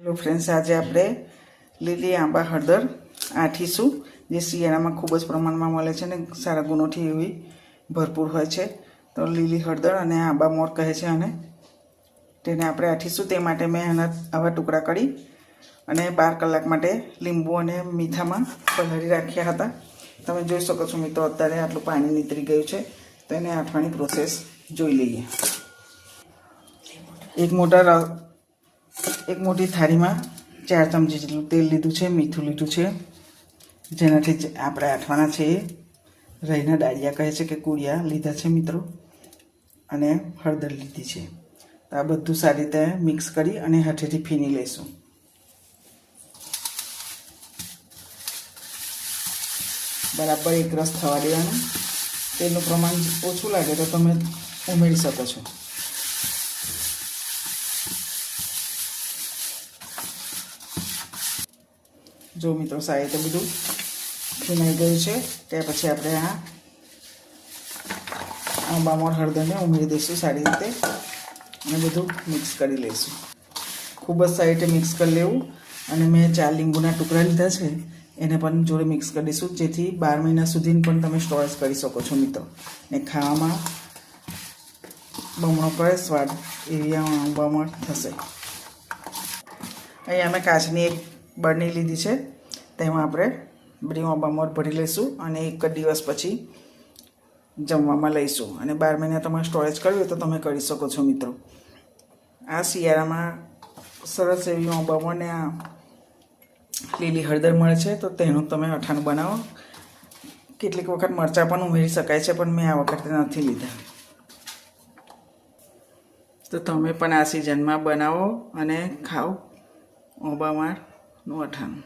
Hello friends, આજે આપણે લીલી આંબા હળદર આઠીશું, જે શિયાળામાં ખૂબ જ પ્રમાણમાં મળે છે અને સારા ગુણોથી એવી ભરપૂર હોય છે. તો લીલી હળદર અને આંબા મોર કહે છે અને તેને આપણે આઠીશું. તે માટે મેં આના આવા ટુકડા કરી અને 12 કલાક માટે લીંબુ અને મીઠામાં પલાળી રાખ્યા હતા. તમે જોઈ શકો છો મિત્રો, અત્યારે આટલું પાણી નીતરી ગયું છે. તો એને આઠવાની પ્રોસેસ જોઈ લઈએ. એક મોટી થાળીમાં 4 ચમચી જેટલું તેલ લીધું છે, મીઠું લીધું છે, જેનાથી આપણે આઠવાના છે. રઈના ડાળિયા કહે છે કે કુળિયા લીધા છે મિત્રો, અને હળદર લીધી છે. તો આ બધું સારી રીતે મિક્સ કરી અને હાથેથી ફીણી લઈશું. બરાબર એક રસ થવા દેવાનું. તેલનું પ્રમાણ ઓછું લાગે તો તમે ઉમેરી શકો છો. જો મિત્રો, સારી રીતે બધું ફીણાઈ ગયું છે. ત્યાર પછી આપણે આ આંબા મોર હળદરને ઉમેરી દઈશું સારી રીતે અને બધું મિક્સ કરી લઈશું. ખૂબ જ સારી રીતે મિક્સ કરી લેવું. અને મેં 4 લીંબુના ટુકડા લીધા છે, એને પણ જોડે મિક્સ કરી દઈશું, જેથી 12 મહિના સુધી પણ તમે સ્ટોરેજ કરી શકો છો મિત્રો. ને ખાવામાં બમણો પડે સ્વાદ એવી આ આંબા મોર થશે. અહીંયા અમે કાચની એક બરણી લીધી છે, તેમાં આપણે બધી આંબા મોર ભરી લઈશું અને એક જ દિવસ પછી જમવામાં લઈશું. અને 12 મહિના તમારે સ્ટોરેજ કરવી હોય તો તમે કરી શકો છો મિત્રો. આ શિયાળામાં સરસ એવી આંબા મોર ને આ લીલી હળદર મળે છે, તો તેનું તમે અઠાણું બનાવો. કેટલીક વખત મરચાં પણ ઉમેરી શકાય છે, પણ મેં આ વખતે નથી લીધા. તો તમે પણ આ સિઝનમાં બનાવો અને ખાઓ આંબા મોરનું અઠાણું.